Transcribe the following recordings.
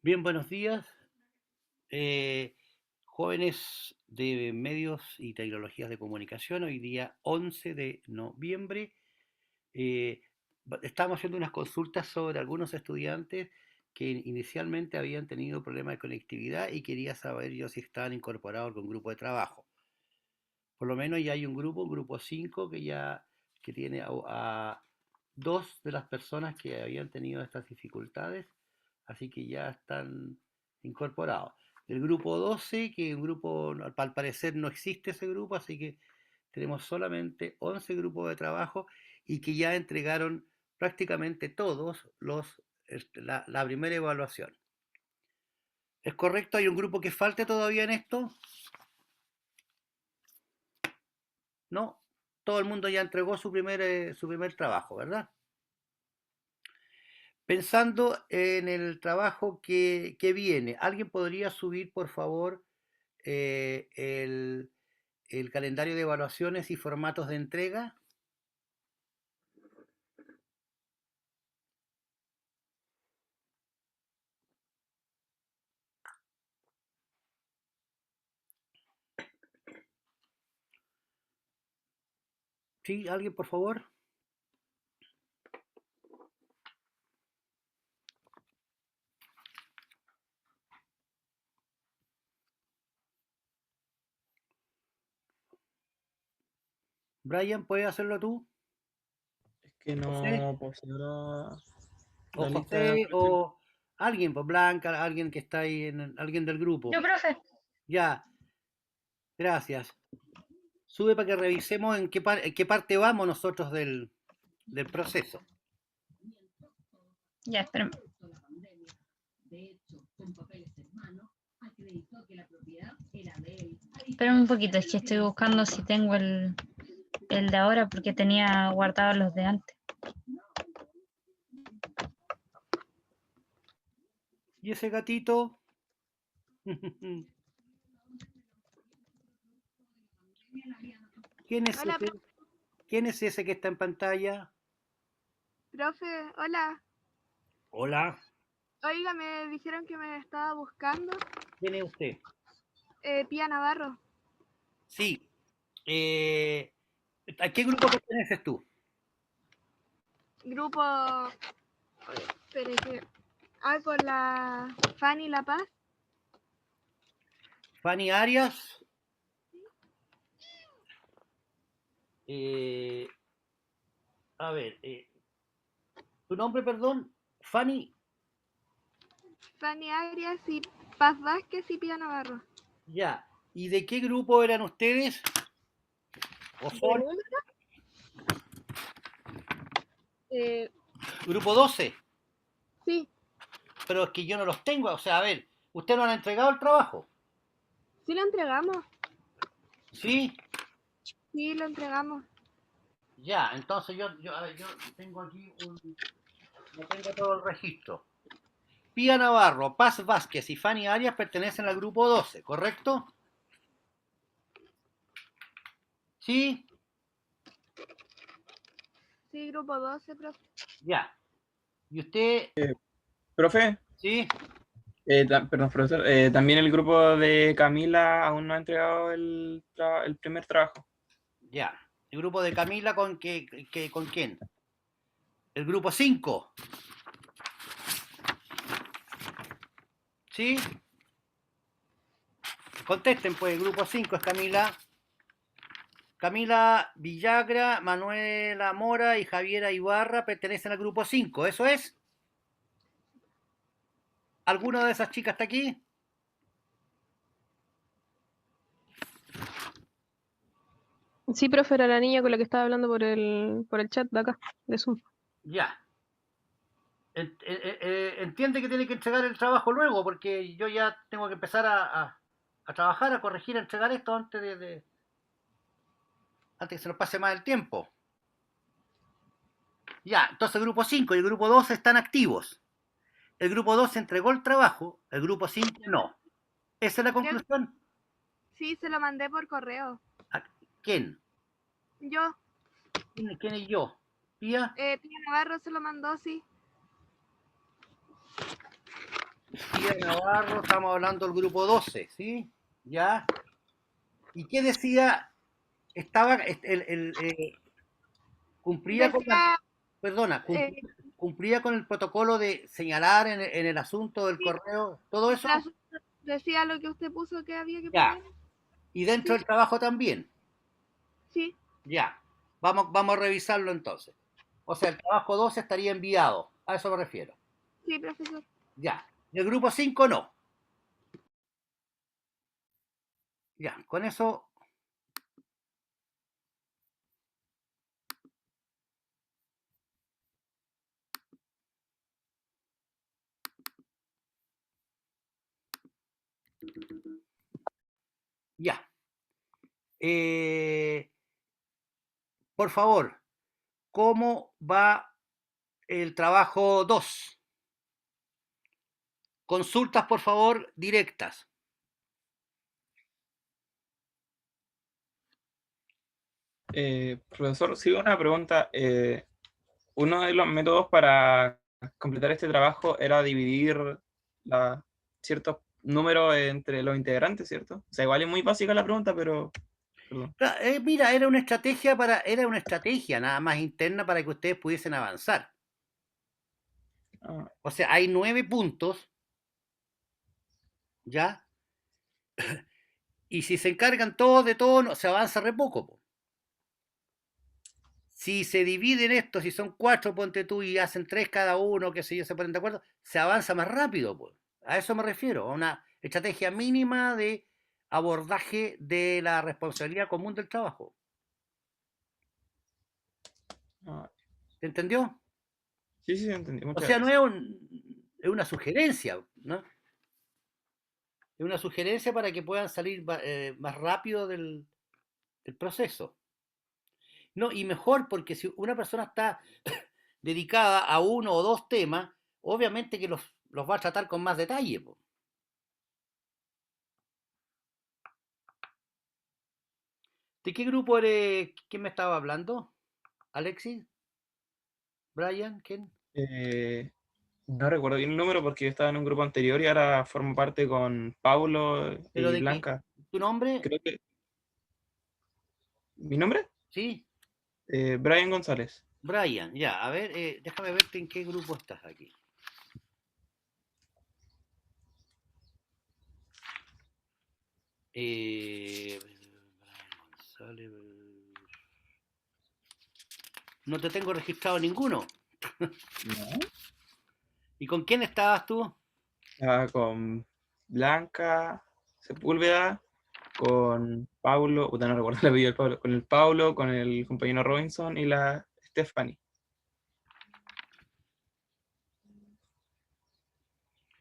Bien, buenos días, eh, jóvenes de medios y tecnologías de comunicación. Hoy día 11 de noviembre. eh, Estamos haciendo unas consultas sobre algunos estudiantes que inicialmente habían tenido problemas de conectividad y quería saber yo si estaban incorporados con grupo de trabajo. Por lo menos ya hay un grupo 5 que tiene a dos de las personas que habían tenido estas dificultades, así que ya están incorporados. El grupo 12, que es un grupo, al parecer no existe ese grupo, así que tenemos solamente 11 grupos de trabajo y que ya entregaron prácticamente todos la primera evaluación. ¿Es correcto? ¿Hay un grupo que falte todavía en esto? No, todo el mundo ya entregó su primer trabajo, ¿verdad? Pensando en el trabajo que viene, ¿alguien podría subir, por favor, eh, el, el calendario de evaluaciones y formatos de entrega? ¿Sí? ¿Alguien, por favor? Brian, ¿puedes hacerlo tú? Es que ¿José? no poseo ¿O la lista de José? evaluación. ¿O alguien, pues Blanca, alguien que está ahí, alguien del grupo? Yo, profe. Ya, gracias. Sube para que revisemos en qué parte vamos nosotros del proceso. Ya, espérame. Espérame un poquito, es que estoy buscando si tengo el de ahora porque tenía guardados los de antes. ¿Y ese gatito? ¿Quién es Hola, ese? ¿Quién es ese que está en pantalla? profe, hola. Hola, Oiga, me dijeron que me estaba buscando. ¿quién es usted? Pía Navarro, Sí. eh, ¿A qué grupo perteneces tú? grupo. Espere que. Ah, con la Fanny La Paz. Fanny Arias. eh, a ver, ¿tu nombre, perdón? Fanny. Fanny Arias y Paz Vázquez y Pía Navarro. Ya. ¿Y de qué grupo eran ustedes? ¿O ¿De son? número? Eh, Grupo 12. sí, Pero es que yo no los tengo. O sea, a ver, ¿ustedes no han entregado el trabajo? sí lo entregamos. Sí. Sí lo entregamos. Ya, entonces a ver, yo tengo aquí no tengo todo el registro. Pía Navarro, Paz Vázquez y Fanny Arias pertenecen al grupo 12, ¿correcto? Sí, Sí, grupo 12, profe. ya. ¿Y usted? Profe, Sí, perdón, profesor, también el grupo de Camila aún no ha entregado el primer trabajo. ya. ¿El grupo de Camila con quién? El grupo 5. ¿Sí? Contesten, pues, el grupo 5 es Camila Villagra, Manuela Mora y Javiera Ibarra pertenecen al grupo 5. ¿Eso es? ¿Alguna de esas chicas está aquí? Sí, profe, era la niña con la que estaba hablando por el chat de acá, de Zoom. Ya. Entiende que tiene que entregar el trabajo luego, porque yo ya tengo que empezar a trabajar, a corregir, a entregar esto antes que se nos pase más el tiempo. Ya, entonces el grupo 5 y el grupo 2 están activos. El grupo 2 entregó el trabajo, el grupo 5 no. ¿Esa es la Creo que conclusión? sí, se lo mandé por correo. ¿A ¿Quién? Yo, ¿Quién es yo? ¿Pía? Pía Navarro se lo mandó, sí. Lucía Navarro, estamos hablando del grupo 12, ¿sí? ¿Ya? ¿Y qué decía? Estaba, cumplía con la, Decía, perdona, eh, cumplía con el protocolo de señalar en el asunto del sí, correo, todo eso, decía lo que usted puso que había que ya. poner. Y dentro Sí, del trabajo también, sí, ya. Vamos a revisarlo entonces. O sea, el trabajo 12 estaría enviado, a eso me refiero. sí, profesor. Ya. Y el grupo 5 no. Ya, con eso, ya. Eh, por favor, ¿cómo va el trabajo 2? Consultas, por favor, directas. Profesor, sí, una pregunta. Uno de los métodos para completar este trabajo era dividir ciertos números entre los integrantes, ¿cierto? O sea, igual es muy básica la pregunta, pero... Perdón. Mira, era una estrategia nada más interna para que ustedes pudiesen avanzar. Ah, O sea, hay 9 puntos, ¿ya? Y si se encargan todos de todo, no, se avanza re poco, po. Si se dividen estos, si son 4, ponte tú, y hacen 3 cada uno, qué sé yo, se ponen de acuerdo, se avanza más rápido, pues. A eso me refiero, a una estrategia mínima de abordaje de la responsabilidad común del trabajo. ah, ¿Se entendió? sí, sí, entendí. O Muchas sea, no gracias. es una sugerencia, ¿no? Es una sugerencia para que puedan salir más rápido del proceso. No, y mejor porque si una persona está dedicada a uno o dos temas, obviamente que los va a tratar con más detalle, po. ¿De qué grupo eres? ¿Quién me estaba hablando? ¿Alexis? ¿Brian? ¿Quién? Eh, no recuerdo bien el número porque yo estaba en un grupo anterior y ahora formo parte con Paulo ¿Pero y de qué? Blanca. ¿Tu nombre? Creo que... ¿Mi nombre? Sí, Brian González. Brian, ya, a ver, déjame verte en qué grupo estás aquí. Brian González. No te tengo registrado ninguno. No. ¿Y con quién estabas tú? Estaba con Blanca Sepúlveda, con Paulo, puta, no recuerdo el apellido del Paulo, con el Paulo, con el compañero Robinson y la Stephanie.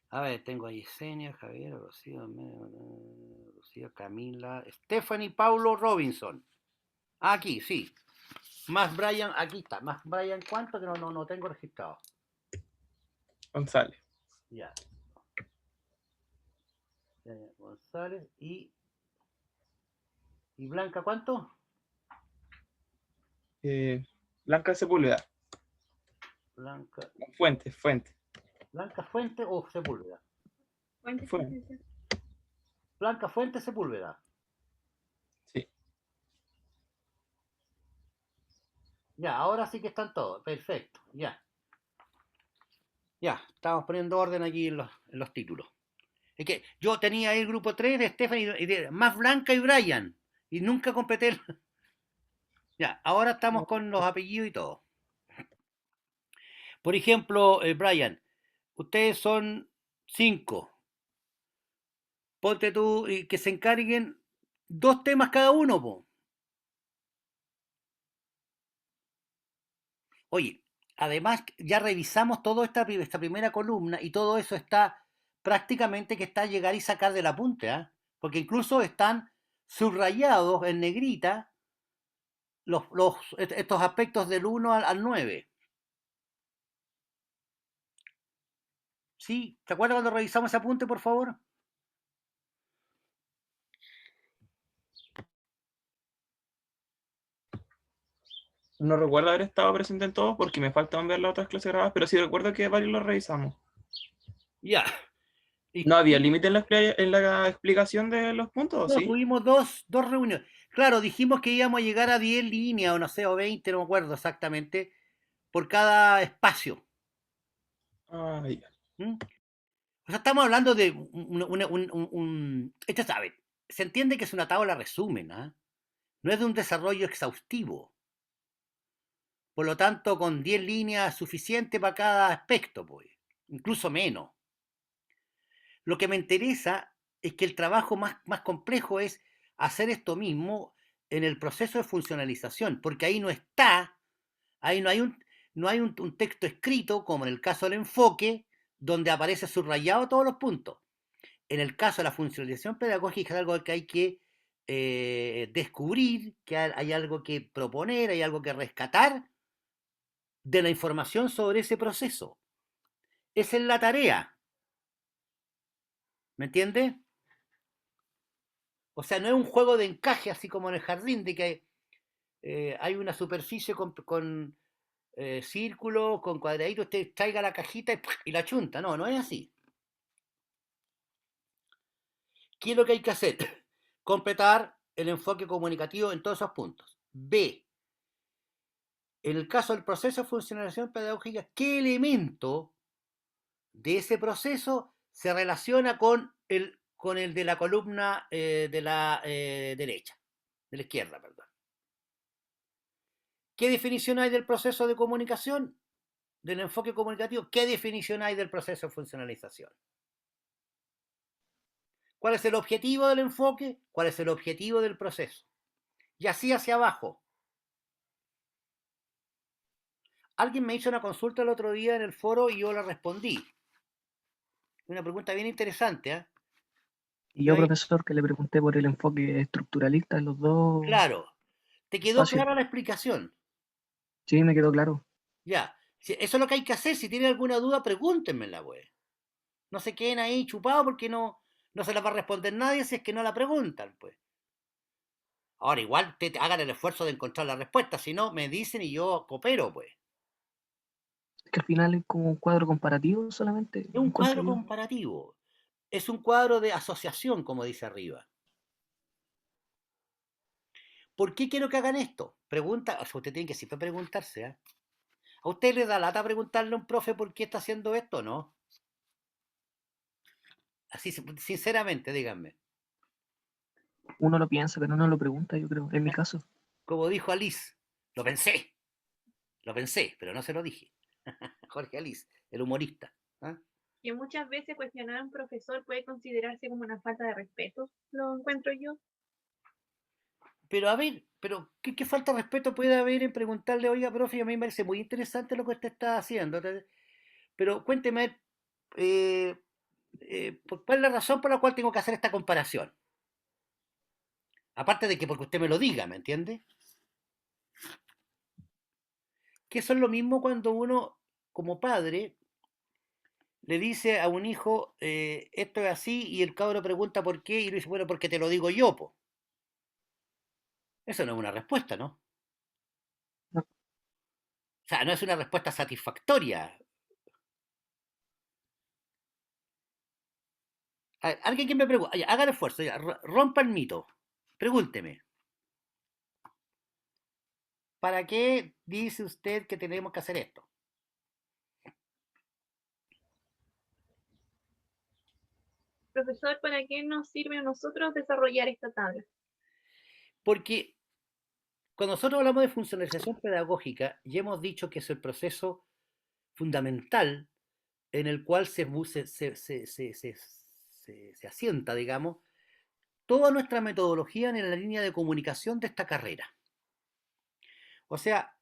A ver, tengo a Yesenia, Javier, Rocío, Rocío, Camila, Stephanie, Paulo, Robinson. Aquí, sí. Más Brian, aquí está. Más Brian, ¿cuánto? Que no tengo registrado. González. Ya. González y Blanca, ¿cuánto? Blanca Sepúlveda. Blanca, Fuente. Blanca Fuente o Sepúlveda. Fuente. Blanca Fuente, Sepúlveda. Sí. Ya, ahora sí que están todos. Perfecto, ya. Ya, estamos poniendo orden aquí en los títulos. Es que yo tenía ahí el grupo 3 de Stephanie y más Blanca y Brian. Y nunca completé el... Ya, ahora estamos con los apellidos y todo. Por ejemplo, Brian, ustedes son 5. Ponte tú y que se encarguen 2 temas cada uno, po. Oye, además ya revisamos toda esta primera columna y todo eso está prácticamente que está a llegar y sacar del apunte, ¿eh? Porque incluso están subrayados en negrita estos aspectos del 1 al 9. ¿Sí? ¿Te acuerdas cuando revisamos ese apunte, por favor? No recuerdo haber estado presente en todos porque me faltan ver las otras clases grabadas, pero sí recuerdo que varios los revisamos. Ya. Y ¿No había límite en la explicación de los puntos, no, sí? tuvimos dos reuniones. Claro, dijimos que íbamos a llegar a 10 líneas, o no sé, o 20, no me acuerdo exactamente, por cada espacio. Ah, ya. ¿Mm? O sea, estamos hablando de esto sabe, se entiende que es una tabla resumen, ¿ah? No es de un desarrollo exhaustivo. Por lo tanto, con 10 líneas es suficiente para cada aspecto, pues, incluso menos. Lo que me interesa es que el trabajo más complejo es hacer esto mismo en el proceso de funcionalización, porque ahí no está, ahí no hay un texto escrito, como en el caso del enfoque, donde aparece subrayado todos los puntos. En el caso de la funcionalización pedagógica es algo que hay que descubrir, que hay algo que proponer, hay algo que rescatar de la información sobre ese proceso. Esa es la tarea. ¿Me entiendes? O sea, no es un juego de encaje así como en el jardín, de que hay una superficie con círculos, con cuadraditos, usted traiga la cajita y la chunta. No, no es así. ¿Qué es lo que hay que hacer? Completar el enfoque comunicativo en todos esos puntos. B. En el caso del proceso de funcionalización pedagógica, ¿qué elemento de ese proceso se relaciona con el de la columna de la derecha, de la izquierda, perdón? ¿Qué definición hay del proceso de comunicación, del enfoque comunicativo? ¿Qué definición hay del proceso de funcionalización? ¿Cuál es el objetivo del enfoque? ¿Cuál es el objetivo del proceso? Y así hacia abajo. Alguien me hizo una consulta el otro día en el foro y yo la respondí. Una pregunta bien interesante, ¿eh? Y Yo yo, ahí, profesor, que le pregunté por el enfoque estructuralista en los dos claro, ¿te quedó espacios. clara la explicación? Sí, me quedó claro. Ya, eso es lo que hay que hacer. Si tienen alguna duda, pregúntenmela, pues. No se queden ahí chupados porque no se la va a responder nadie si es que no la preguntan, pues. Ahora, igual te hagan el esfuerzo de encontrar la respuesta, si no, me dicen y yo coopero, pues. Es que al final es como un cuadro comparativo solamente, Es un encuentro cuadro yo. comparativo. Es un cuadro de asociación, como dice arriba. ¿Por qué quiero que hagan esto? Pregunta, o sea, usted tiene que siempre preguntarse, ¿eh? ¿A usted le da lata preguntarle a un profe por qué está haciendo esto o no? Así, sinceramente, díganme. Uno lo piensa, pero no lo pregunta, yo creo, en mi caso. Como dijo Alice, lo pensé, pero no se lo dije. Jorge Alice, el humorista. ¿Ah? Que muchas veces cuestionar a un profesor puede considerarse como una falta de respeto, lo encuentro yo. Pero a ver, ¿qué falta de respeto puede haber en preguntarle, oiga, profe, a mí me parece muy interesante lo que usted está haciendo, pero cuénteme, eh, ¿cuál es la razón por la cual tengo que hacer esta comparación? Aparte de que porque usted me lo diga, ¿me entiende? Que eso es lo mismo cuando uno, como padre, le dice a un hijo, esto es así, y el cabro pregunta por qué, y le dice, bueno, porque te lo digo yo, po. Eso no es una respuesta, ¿no? No. O sea, no es una respuesta satisfactoria. Alguien que me pregunte, haga el esfuerzo, ya, rompa el mito, pregúnteme, ¿para qué dice usted que tenemos que hacer esto? Profesor, ¿para qué nos sirve a nosotros desarrollar esta tabla? Porque cuando nosotros hablamos de funcionalización pedagógica, ya hemos dicho que es el proceso fundamental en el cual se asienta, digamos, toda nuestra metodología en la línea de comunicación de esta carrera. O sea,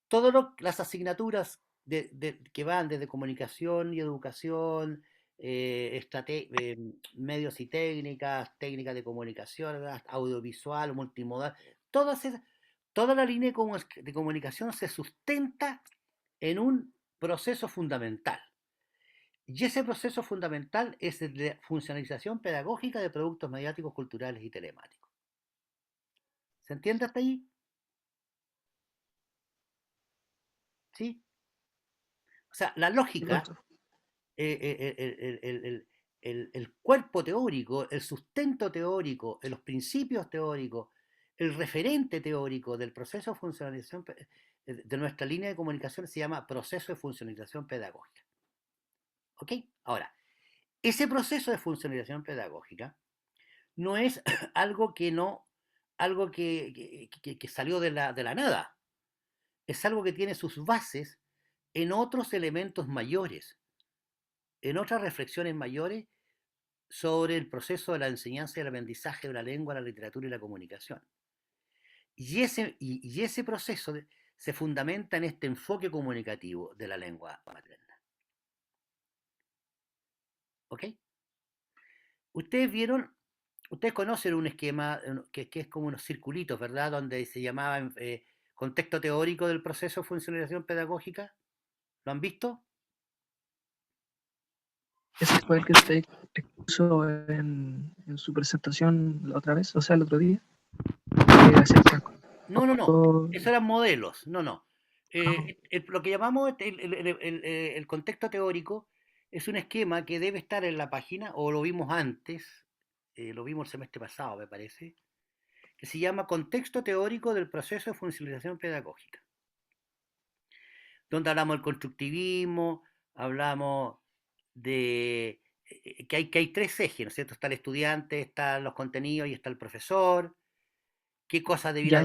todas las asignaturas que van desde comunicación y educación, medios y técnicas, técnicas de comunicación, audiovisual, multimodal, toda la línea de comunicación se sustenta en un proceso fundamental. Y ese proceso fundamental es el de funcionalización pedagógica de productos mediáticos, culturales y telemáticos. ¿Se entiende hasta ahí? ¿Sí? O sea, la Sí, lógica, profesor. eh, eh, el- el- el- el cuerpo teórico, el sustento teórico, los principios teóricos, el referente teórico del proceso de funcionalización de nuestra línea de comunicación se llama proceso de funcionalización pedagógica. ¿Ok? Ahora, ese proceso de funcionalización pedagógica no es algo que salió de la nada. Es algo que tiene sus bases en otros elementos mayores, en otras reflexiones mayores sobre el proceso de la enseñanza y el aprendizaje de la lengua, la literatura y la comunicación. Y ese proceso se fundamenta en este enfoque comunicativo de la lengua materna. ¿Ok? Ustedes conocen un esquema que es como unos circulitos, ¿verdad? Donde se llamaba contexto teórico del proceso de funcionalización pedagógica. ¿Lo han visto? Ese fue el que usted expuso en su presentación la otra vez, o sea, el otro día. No. Esos eran modelos. No. Lo que llamamos el contexto teórico es un esquema que debe estar en la página, o lo vimos antes, lo vimos el semestre pasado, me parece, que se llama Contexto teórico del proceso de funcionalización pedagógica, donde hablamos del constructivismo, hablamos de que hay tres ejes, ¿no es cierto? Está el estudiante, están los contenidos y está el profesor. ¿Qué cosas debiera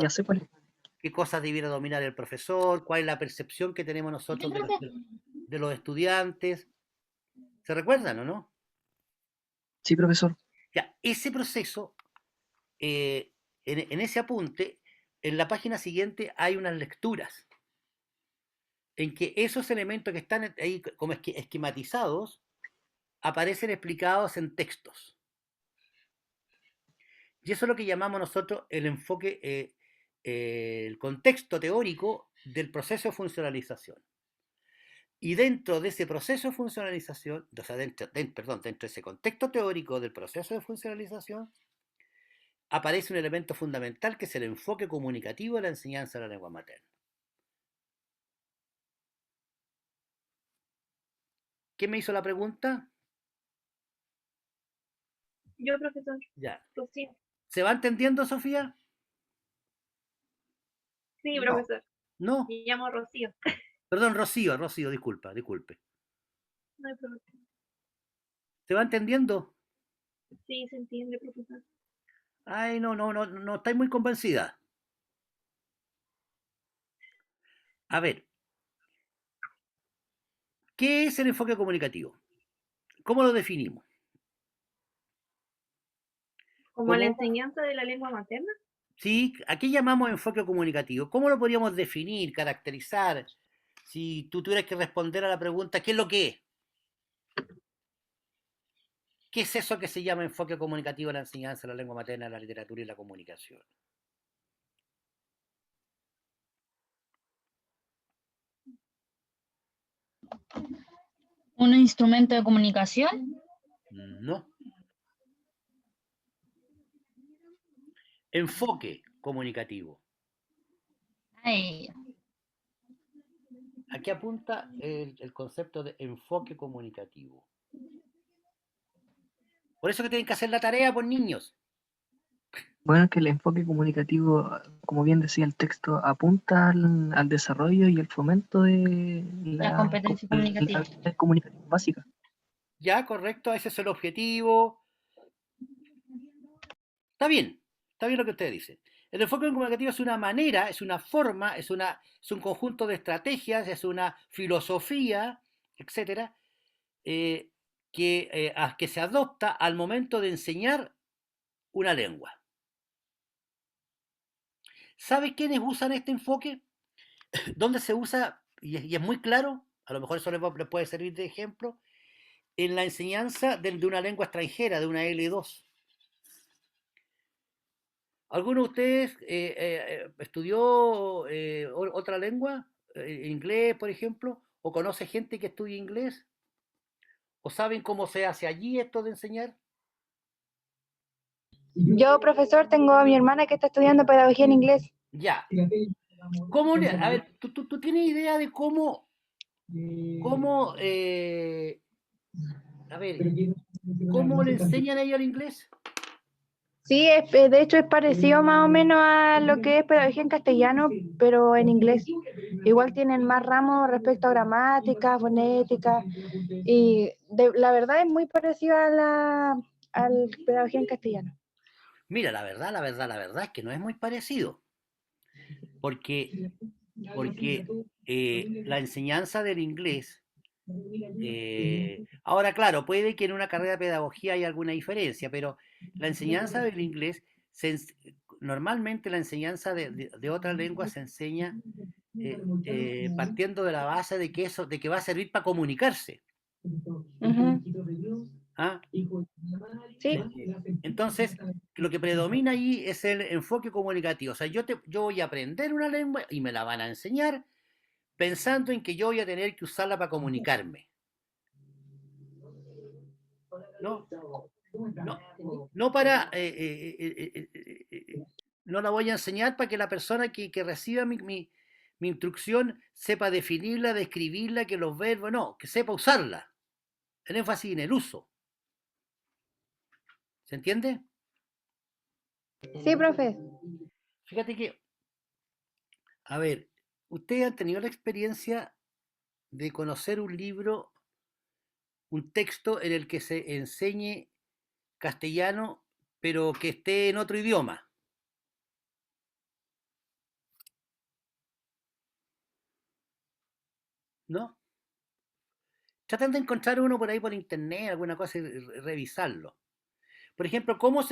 dominar el profesor? ¿Cuál es la percepción que tenemos nosotros de los estudiantes? ¿Se recuerdan o no? Sí, profesor. Ya, ese proceso, en ese apunte, en la página siguiente hay unas lecturas en que esos elementos que están ahí como esquematizados aparecen explicados en textos. Y eso es lo que llamamos nosotros el enfoque, el contexto teórico del proceso de funcionalización. Y dentro de ese proceso de funcionalización, o sea, dentro de ese contexto teórico del proceso de funcionalización, aparece un elemento fundamental que es el enfoque comunicativo de la enseñanza de la lengua materna. ¿Quién me hizo la pregunta? Yo, profesor. Ya. Rocío. ¿Se va entendiendo, Sofía? Sí, profesor. No. Me llamo Rocío. Perdón, Rocío, disculpe. No hay problema. ¿Se va entendiendo? Sí, se entiende, profesor. Ay, no estáis muy convencida. A ver, ¿qué es el enfoque comunicativo? ¿Cómo lo definimos? ¿Como la enseñanza de la lengua materna? Sí, ¿a qué llamamos enfoque comunicativo? ¿Cómo lo podríamos definir, caracterizar? Si tú tuvieras que responder a la pregunta, ¿qué es lo que es? ¿Qué es eso que se llama enfoque comunicativo en la enseñanza de la lengua materna, la literatura y la comunicación? ¿Un instrumento de comunicación? No. Enfoque comunicativo. Ay. ¿A qué apunta el concepto de enfoque comunicativo? Por eso que tienen que hacer la tarea, por niños. Bueno, es que el enfoque comunicativo, como bien decía el texto, apunta al desarrollo y al fomento de la competencia comunicativa. La comunicación básica. Ya, correcto, ese es el objetivo. Está bien lo que ustedes dicen. El enfoque comunicativo es una manera, es una forma, es un conjunto de estrategias, es una filosofía, etcétera, que se adopta al momento de enseñar una lengua. ¿Sabe quiénes usan este enfoque? ¿Dónde se usa? Y es muy claro, a lo mejor eso les puede servir de ejemplo, en la enseñanza de una lengua extranjera, de una L2. ¿Alguno de ustedes estudió otra lengua? ¿Inglés, por ejemplo? ¿O conoce gente que estudia inglés? ¿O saben cómo se hace allí esto de enseñar? Yo, profesor, tengo a mi hermana que está estudiando pedagogía en inglés. Ya. A ver, ¿tú tienes idea de cómo a ver, ¿Cómo le enseñan a ellos el inglés? Sí, de hecho es parecido más o menos a lo que es pedagogía en castellano, pero en inglés. Igual tienen más ramos respecto a gramática, fonética, y la verdad es muy parecido a al pedagogía en castellano. Mira, la verdad es que no es muy parecido, porque, porque la enseñanza del inglés, ahora claro, puede que en una carrera de pedagogía haya alguna diferencia, pero la enseñanza del inglés, normalmente la enseñanza de otra lengua se enseña partiendo de la base de que va a servir para comunicarse. Ujú. ¿Ah? Sí, Entonces, lo que predomina allí es el enfoque comunicativo. O sea, yo voy a aprender una lengua y me la van a enseñar pensando en que yo voy a tener que usarla para comunicarme. No, no, no para... no la voy a enseñar para que la persona que reciba mi instrucción sepa definirla, describirla, que los verbos, no, que sepa usarla. El énfasis en el uso. ¿Se entiende? sí, profe. Fíjate que, a ver, ustedes han tenido la experiencia de conocer un libro, un texto en el que se enseñe castellano, pero que esté en otro idioma, ¿no? Tratan de encontrar uno por ahí por internet, alguna cosa, y revisarlo. Por ejemplo, cómo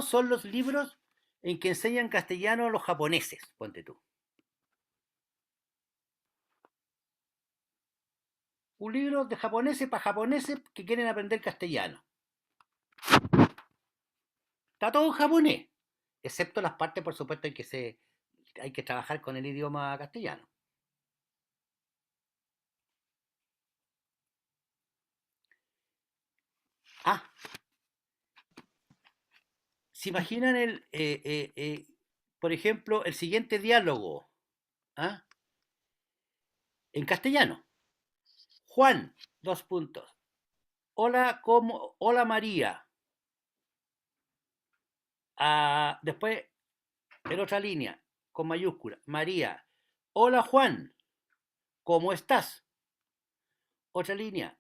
son los libros en que enseñan castellano a los japoneses? Ponte tú. Un libro de japoneses para japoneses que quieren aprender castellano. Está todo en japonés, excepto las partes, por supuesto, en que hay que trabajar con el idioma castellano. Ah, ¿se imaginan por ejemplo, el siguiente diálogo? ¿Ah? En castellano. Juan, dos puntos. Hola María. Después, en otra línea, con mayúscula, María. Hola Juan, ¿cómo estás? Otra línea.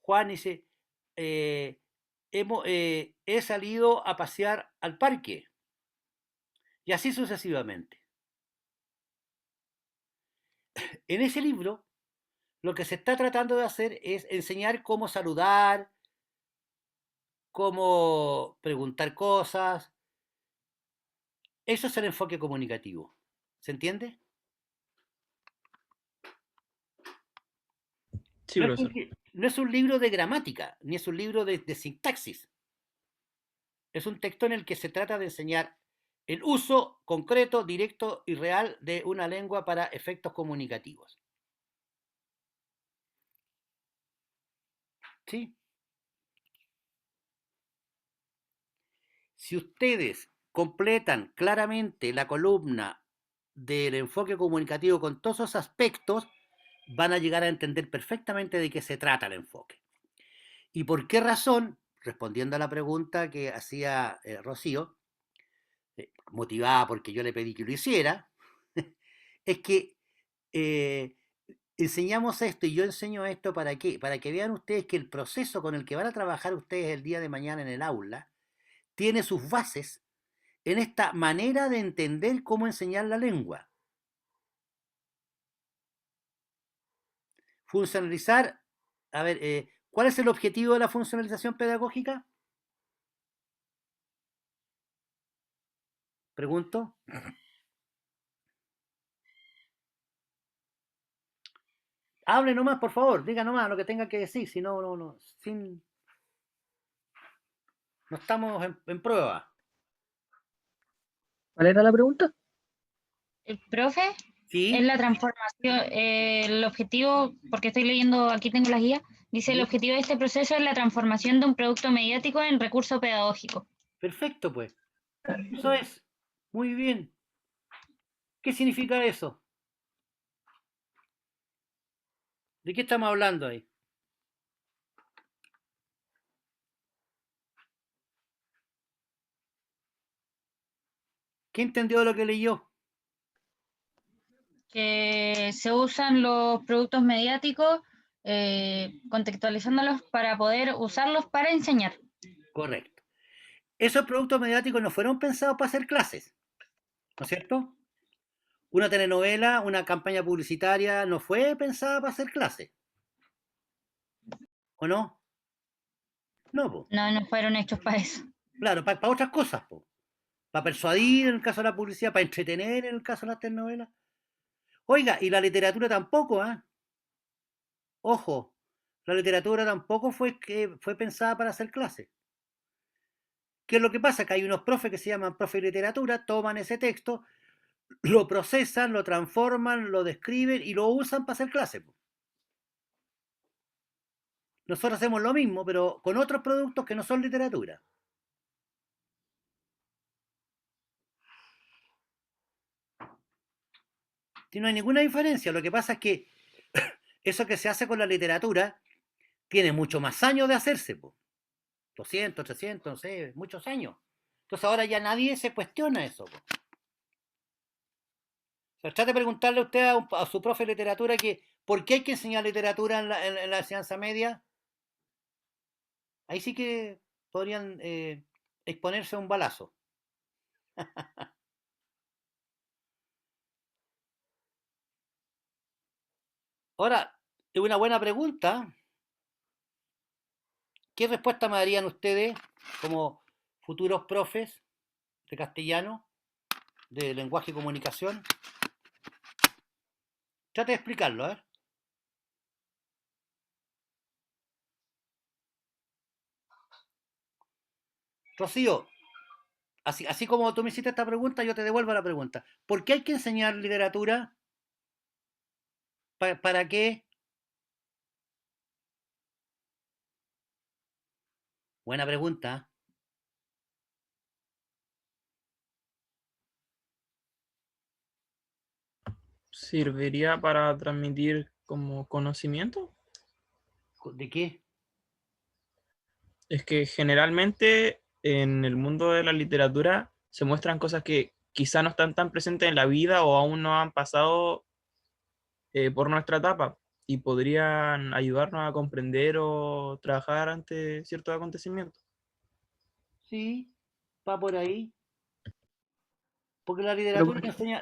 Juan dice, he salido a pasear al parque. Y así sucesivamente. En ese libro, lo que se está tratando de hacer es enseñar cómo saludar, cómo preguntar cosas. Eso es el enfoque comunicativo. ¿Se entiende? Sí, No es un, profesor. no es un libro de gramática, ni es un libro de sintaxis. Es un texto en el que se trata de enseñar el uso concreto, directo y real de una lengua para efectos comunicativos. ¿Sí? Si ustedes completan claramente la columna del enfoque comunicativo con todos esos aspectos, van a llegar a entender perfectamente de qué se trata el enfoque. ¿Y por qué razón? Respondiendo a la pregunta que hacía Rocío, motivada porque yo le pedí que lo hiciera, es que enseñamos esto y yo enseño esto ¿para qué? Para que vean ustedes que el proceso con el que van a trabajar ustedes el día de mañana en el aula tiene sus bases en esta manera de entender cómo enseñar la lengua. Funcionalizar, a ver, ¿cuál es el objetivo de la funcionalización pedagógica? Pregunto. Hable nomás, por favor, diga nomás lo que tenga que decir, si no, no estamos en prueba. ¿Cuál era la pregunta? El profe es ¿Sí? la transformación, el objetivo, porque estoy leyendo, aquí tengo las guías, dice el objetivo de este proceso es la transformación de un producto mediático en recurso pedagógico. Perfecto, pues. Eso es. Muy bien. ¿Qué significa eso? ¿De qué estamos hablando ahí? ¿Qué entendió de lo que leyó? Que se usan los productos mediáticos contextualizándolos para poder usarlos para enseñar. Correcto. Esos productos mediáticos no fueron pensados para hacer clases, ¿no es cierto? Una telenovela, una campaña publicitaria no fue pensada para hacer clases, ¿o no? No, po. No, no fueron hechos para eso. Claro, para otras cosas, po. Para persuadir en el caso de la publicidad, para entretener en el caso de las telenovelas. Oiga, y la literatura tampoco, ¿ah? Ojo, la literatura tampoco fue pensada para hacer clases. ¿Qué es lo que pasa? Que hay unos profes que se llaman profes de literatura, toman ese texto, lo procesan, lo transforman, lo describen y lo usan para hacer clases. Nosotros hacemos lo mismo, pero con otros productos que no son literatura. Y no hay ninguna diferencia. Lo que pasa es que eso que se hace con la literatura tiene mucho más años de hacerse. 200, 300, no sé, muchos años. Entonces ahora ya nadie se cuestiona eso. O sea, trate de preguntarle a usted a su profe de literatura que por qué hay que enseñar literatura en la enseñanza media. Ahí sí que podrían exponerse a un balazo. Ahora, es una buena pregunta. ¿Qué respuesta me darían ustedes como futuros profes de castellano, de lenguaje y comunicación? Trate de explicarlo, a ver. Rocío, así como tú me hiciste esta pregunta, yo te devuelvo la pregunta. ¿Por qué hay que enseñar literatura? ¿Para qué? Buena pregunta. ¿Serviría para transmitir como conocimiento? ¿De qué? Es que generalmente en el mundo de la literatura se muestran cosas que quizá no están tan presentes en la vida o aún no han pasado por nuestra etapa y podrían ayudarnos a comprender o trabajar ante ciertos acontecimientos. Sí, va por ahí. Porque Pero,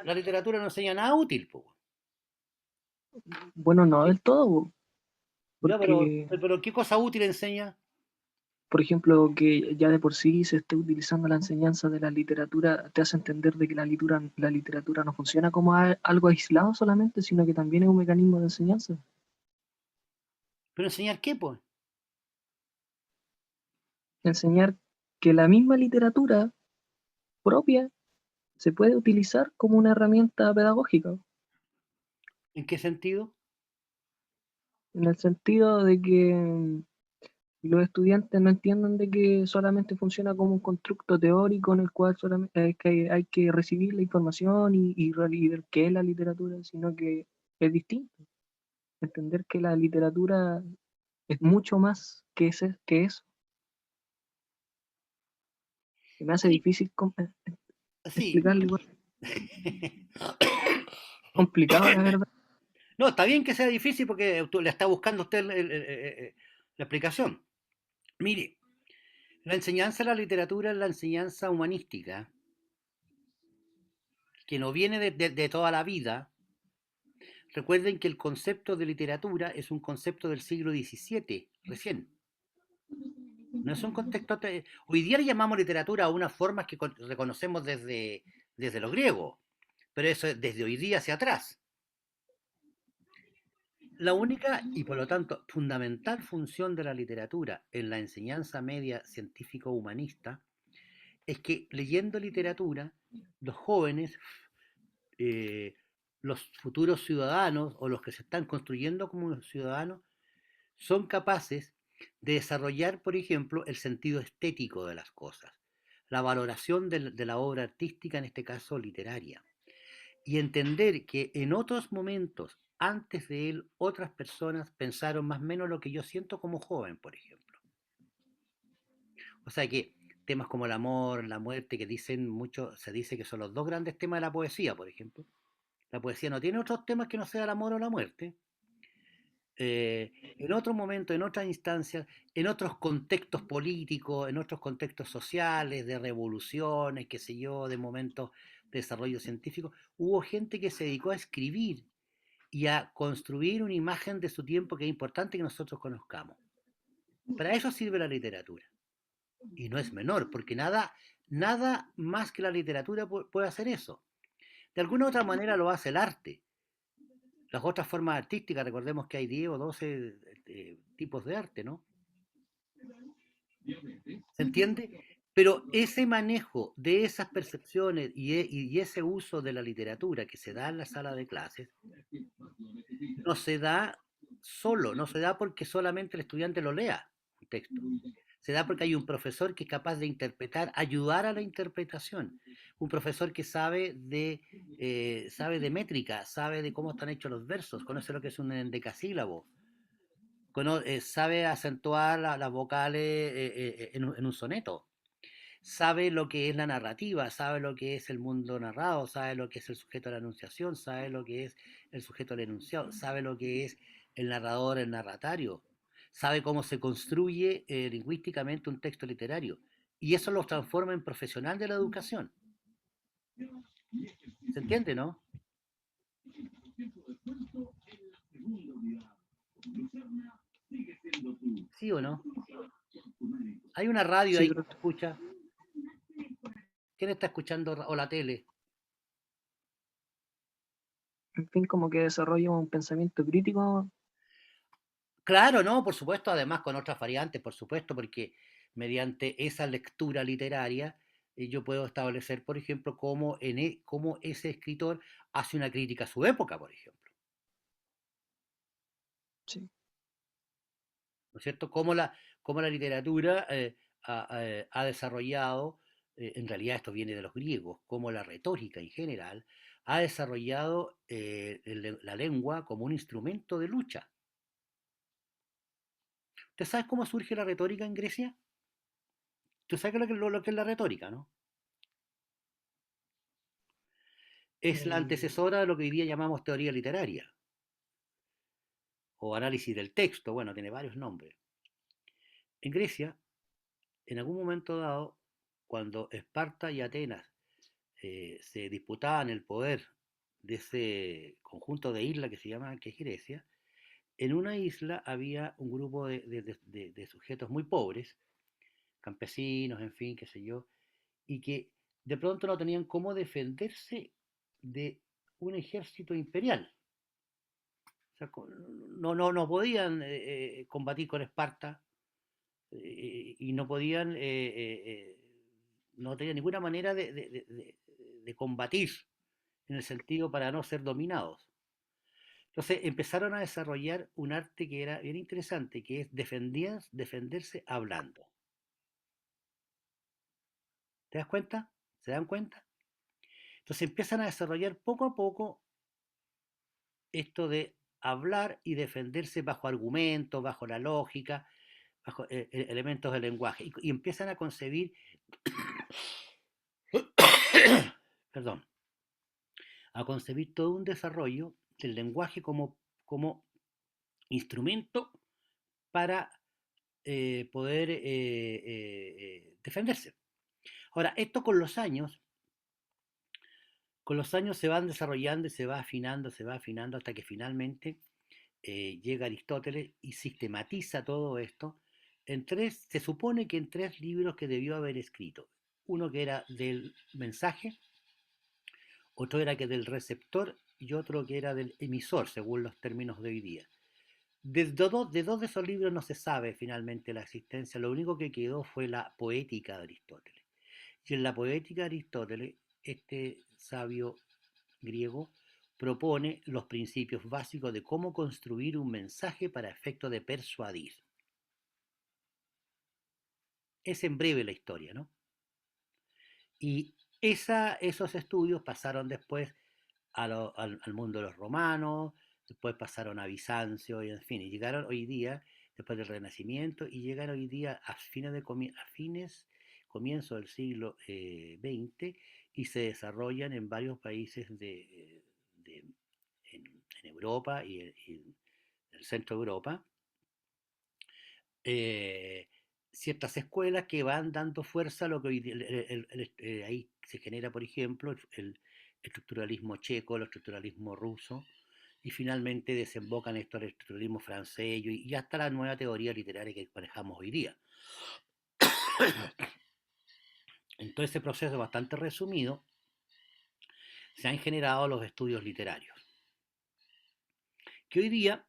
la literatura no enseña nada útil, po. bueno, no del todo, po, Ya, porque, pero ¿qué cosa útil enseña? por ejemplo, que ya de por sí se esté utilizando la enseñanza de la literatura, te hace entender de que la literatura no funciona como algo aislado solamente, sino que también es un mecanismo de enseñanza. ¿Pero enseñar qué, pues? Enseñar que la misma literatura propia se puede utilizar como una herramienta pedagógica, ¿En qué sentido? en el sentido de que los estudiantes no entiendan de que solamente funciona como un constructo teórico en el cual solamente hay que recibir la información y ver qué es la literatura, sino que es distinto. Entender que la literatura es mucho más que eso. Se me hace Sí, difícil sí. explicarlo igual. Complicado, la verdad. No, está bien que sea difícil porque tú le está buscando a usted la explicación. Mire, la enseñanza de la literatura es la enseñanza humanística, que no viene de toda la vida. Recuerden que el concepto de literatura es un concepto del siglo XVII, recién. No es un contexto. Hoy día le llamamos literatura a unas formas que reconocemos desde los griegos, pero eso es desde hoy día hacia atrás. La única y por lo tanto fundamental función de la literatura en la enseñanza media científico-humanista es que leyendo literatura, los jóvenes, eh, los futuros ciudadanos o los que se están construyendo como ciudadanos, son capaces de desarrollar, por ejemplo, el sentido estético de las cosas, la valoración de la obra artística, en este caso literaria, y entender que en otros momentos, antes de él, otras personas pensaron más o menos lo que yo siento como joven, por ejemplo. O sea que temas como el amor, la muerte, que dicen mucho, se dice que son los dos grandes temas de la poesía, por ejemplo. La poesía no tiene otros temas que no sea el amor o la muerte. En otro momento, en otras instancias, en otros contextos políticos, en otros contextos sociales, de revoluciones, qué sé yo, de momentos de desarrollo científico, hubo gente que se dedicó a escribir y a construir una imagen de su tiempo que es importante que nosotros conozcamos. Para eso sirve la literatura. Y no es menor, porque nada más que la literatura puede hacer eso. De alguna u otra manera lo hace el arte. Las otras formas artísticas, recordemos que hay 10 o 12 tipos de arte, ¿no? ¿Se entiende? Pero ese manejo de esas percepciones y ese uso de la literatura que se da en la sala de clases, no se da solo, no se da porque solamente el estudiante lo lea, un texto. Se da porque hay un profesor que es capaz de interpretar, ayudar a la interpretación. Un profesor que sabe de métrica, sabe de cómo están hechos los versos, conoce lo que es un endecasílabo, sabe acentuar las vocales en un soneto, sabe lo que es la narrativa, sabe lo que es el mundo narrado, sabe lo que es el sujeto de la enunciación, sabe lo que es el sujeto del enunciado, sabe lo que es el narrador, el narratario, sabe cómo se construye lingüísticamente un texto literario. Y eso los transforma en profesional de la educación. ¿Se entiende, no? ¿Sí o no? Hay una radio Sí, ahí que profe. se escucha. ¿Quién está escuchando o la tele? En fin, como que desarrolla un pensamiento crítico. Claro, no, por supuesto, además con otras variantes, por supuesto, porque mediante esa lectura literaria yo puedo establecer, por ejemplo, cómo ese escritor hace una crítica a su época, por ejemplo. Sí. ¿No es cierto? Cómo la literatura ha desarrollado, en realidad esto viene de los griegos, cómo la retórica en general ha desarrollado la lengua como un instrumento de lucha. ¿Usted sabe cómo surge la retórica en Grecia? ¿Tú sabes lo que es la retórica, no? Es la antecesora de lo que hoy día llamamos teoría literaria o análisis del texto, bueno, tiene varios nombres. En Grecia, en algún momento dado, cuando Esparta y Atenas se disputaban el poder de ese conjunto de islas que se llama que es Grecia, en una isla había un grupo de sujetos muy pobres, campesinos, en fin, qué sé yo, y que de pronto no tenían cómo defenderse de un ejército imperial. O sea, no podían combatir con Esparta y no podían, no tenían ninguna manera de combatir en el sentido para no ser dominados. Entonces empezaron a desarrollar un arte que era bien interesante, que es defenderse hablando. ¿Te das cuenta? ¿Se dan cuenta? Entonces empiezan a desarrollar poco a poco esto de hablar y defenderse bajo argumentos, bajo la lógica, bajo elementos del lenguaje, y empiezan a concebir, perdón, a concebir todo un desarrollo del lenguaje como instrumento para poder defenderse. Ahora, esto con los años se van desarrollando y se va afinando hasta que finalmente llega Aristóteles y sistematiza todo esto se supone que en 3 libros que debió haber escrito. Uno que era del mensaje, otro era que del receptor y otro que era del emisor, según los términos de hoy día. De dos de esos libros no se sabe finalmente la existencia, lo único que quedó fue la poética de Aristóteles. Y en la poética de Aristóteles, este sabio griego propone los principios básicos de cómo construir un mensaje para efecto de persuadir. Es en breve la historia, ¿no? Y esos estudios pasaron después al mundo de los romanos, después pasaron a Bizancio, y en fin, y llegaron hoy día, después del Renacimiento, y llegan hoy día a fines comienzo del siglo XX y se desarrollan en varios países en Europa y en el centro de Europa. Ciertas escuelas que van dando fuerza a lo que ahí se genera, por ejemplo, el estructuralismo checo, el estructuralismo ruso, y finalmente desembocan esto al estructuralismo francés y hasta la nueva teoría literaria que manejamos hoy día. En todo ese proceso bastante resumido, se han generado los estudios literarios, que hoy día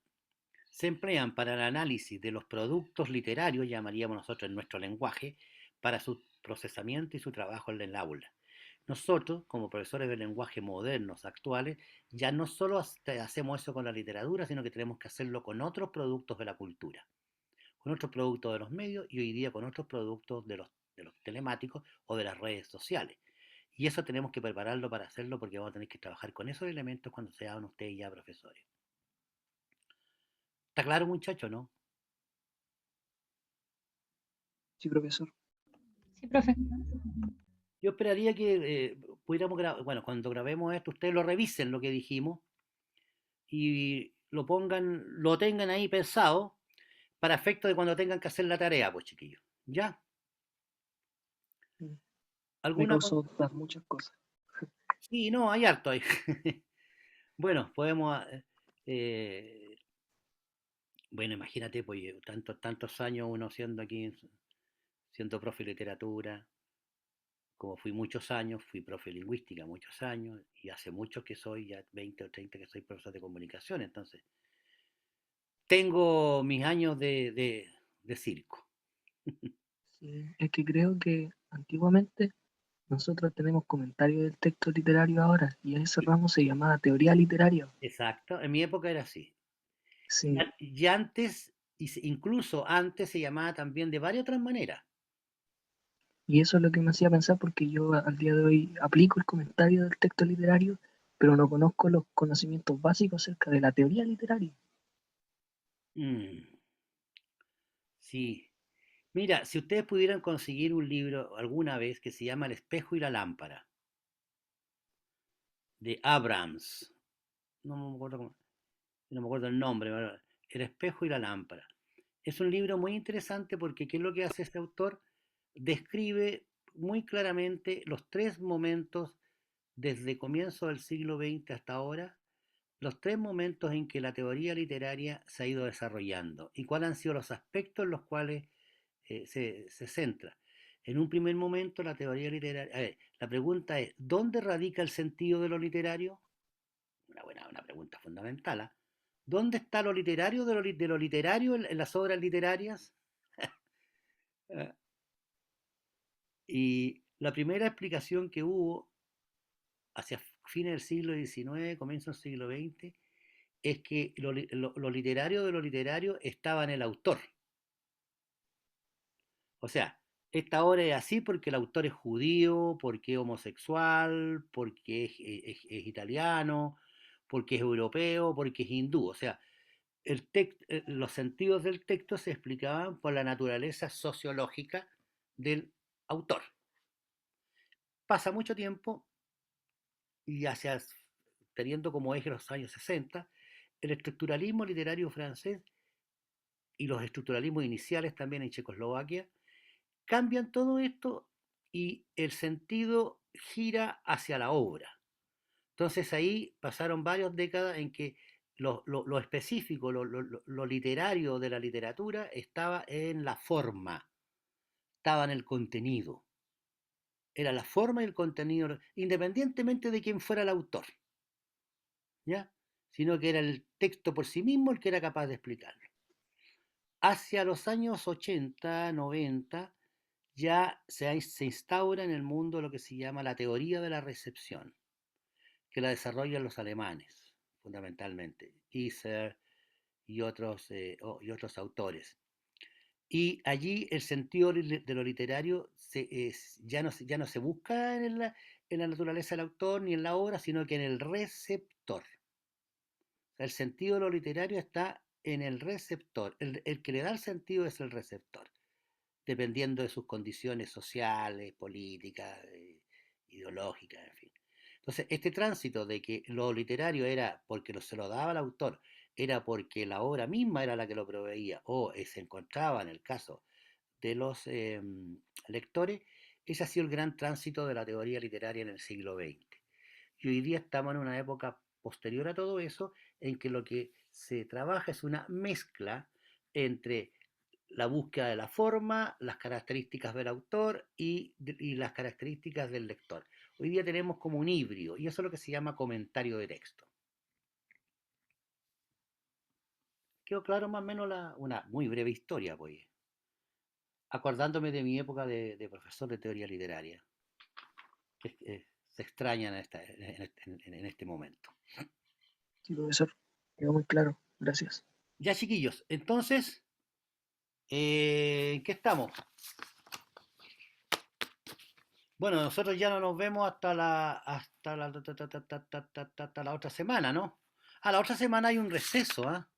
se emplean para el análisis de los productos literarios, llamaríamos nosotros en nuestro lenguaje, para su procesamiento y su trabajo en el aula. Nosotros, como profesores de lenguaje modernos, actuales, ya no solo hacemos eso con la literatura, sino que tenemos que hacerlo con otros productos de la cultura, con otros productos de los medios y hoy día con otros productos de los telemáticos o de las redes sociales. Y eso tenemos que prepararlo para hacerlo porque vamos a tener que trabajar con esos elementos cuando sean ustedes ya profesores. ¿Está claro, muchachos, no? Sí, profesor. Sí, profe. Yo esperaría que pudiéramos grabar, bueno, cuando grabemos esto, ustedes lo revisen lo que dijimos y lo pongan, lo tengan ahí pensado para efecto de cuando tengan que hacer la tarea, pues chiquillos. ¿Ya? Me ¿Alguna causó dudar muchas cosas. Sí, no, hay harto ahí. Bueno, podemos, bueno, imagínate, pues tantos años uno siendo aquí, siendo profe de literatura, como fui muchos años, fui profe de lingüística muchos años, y hace muchos que soy, ya 20 o 30 que soy profesor de comunicación, entonces tengo mis años de circo. Sí, es que creo que antiguamente nosotros tenemos comentarios del texto literario ahora y ese ramo se llamaba teoría literaria. Exacto, en mi época era así. Sí, Y antes, incluso antes se llamaba también de varias otras maneras. y eso es lo que me hacía pensar porque yo al día de hoy aplico el comentario del texto literario, pero no conozco los conocimientos básicos acerca de la teoría literaria. Mm, sí. Mira, si ustedes pudieran conseguir un libro alguna vez que se llama El espejo y la lámpara, de Abrams, no me acuerdo el nombre, El espejo y la lámpara. Es un libro muy interesante porque ¿qué es lo que hace este autor? Describe muy claramente los tres momentos desde comienzo del siglo XX hasta ahora, los tres momentos en que la teoría literaria se ha ido desarrollando y cuáles han sido los aspectos en los cuales se centra. En un primer momento, la teoría literaria. A ver, la pregunta es: ¿dónde radica el sentido de lo literario? Una pregunta fundamental. ¿Eh? ¿Dónde está lo literario de lo literario en las obras literarias? Y la primera explicación que hubo hacia fines del siglo XIX, comienzo del siglo XX, es que lo literario de lo literario estaba en el autor. O sea, esta obra es así porque el autor es judío, porque es homosexual, porque es italiano, porque es europeo, porque es hindú. O sea, los sentidos del texto se explicaban por la naturaleza sociológica del autor. Pasa mucho tiempo y hacia teniendo como eje los años 60, el estructuralismo literario francés y los estructuralismos iniciales también en Checoslovaquia cambian todo esto y el sentido gira hacia la obra. Entonces ahí pasaron varias décadas en que lo específico, lo literario de la literatura estaba en la forma, estaba en el contenido. Era la forma y el contenido, independientemente de quién fuera el autor, ¿ya? Sino que era el texto por sí mismo el que era capaz de explicarlo. Hacia los años 80, 90, ya se instaura en el mundo lo que se llama la teoría de la recepción, que la desarrollan los alemanes, fundamentalmente, Husserl y otros autores. Y allí el sentido de lo literario ya no se busca en la naturaleza del autor ni en la obra, sino que en el receptor. O sea, el sentido de lo literario está en el receptor. El que le da el sentido es el receptor. dependiendo de sus condiciones sociales, políticas, ideológicas, en fin. Entonces, este tránsito de que lo literario era porque se lo daba el autor, era porque la obra misma era la que lo proveía, o se encontraba en el caso de los lectores, ese ha sido el gran tránsito de la teoría literaria en el siglo XX. Y hoy día estamos en una época posterior a todo eso, en que lo que se trabaja es una mezcla entre la búsqueda de la forma, las características del autor y las características del lector. Hoy día tenemos como un híbrido, y eso es lo que se llama comentario de texto. Quedó claro más o menos una muy breve historia, pues, acordándome de mi época de profesor de teoría literaria, que se extrañan en este momento. Sí, profesor, quedó muy claro. Gracias. Ya, chiquillos, entonces, ¿en qué estamos? Bueno, nosotros ya no nos vemos hasta la otra semana, ¿no? La otra semana hay un receso, ¿ah?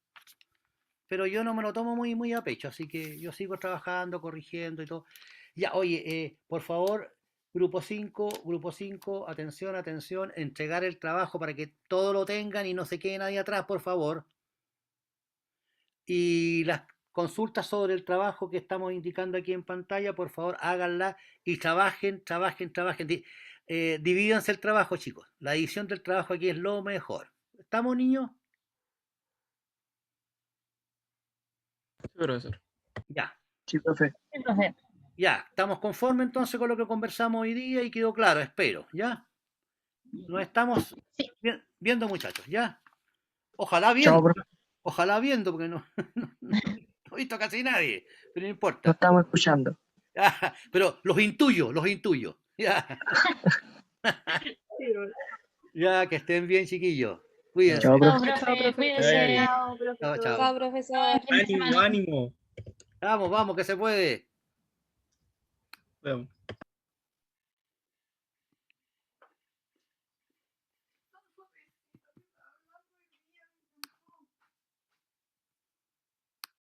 Pero yo no me lo tomo muy a pecho, así que yo sigo trabajando, corrigiendo y todo. Ya, oye, por favor, grupo 5, atención, entregar el trabajo para que todo lo tengan y no se quede nadie atrás, por favor. Y las consultas sobre el trabajo que estamos indicando aquí en pantalla, por favor, háganlas y trabajen. Divídanse el trabajo, chicos. La división del trabajo aquí es lo mejor. ¿Estamos, niños? Sí, profesor. Ya. Sí, profe. Sí, profe. Ya, estamos conformes entonces con lo que conversamos hoy día y quedó claro, espero, ¿ya? Nos estamos viendo, muchachos, ¿ya? Ojalá Chao, viendo, profe. porque no he visto casi nadie, pero no Lo importa. estamos escuchando. Ya, pero los intuyo, ya. Ya, que estén bien, chiquillos. Cuídense. Chao, Chao, profe. Chao, profe, profe. cuídese. Chao, profesor. Chao. Chao, profesor. Fin de semana. ánimo. Vamos, que se puede. Vemos.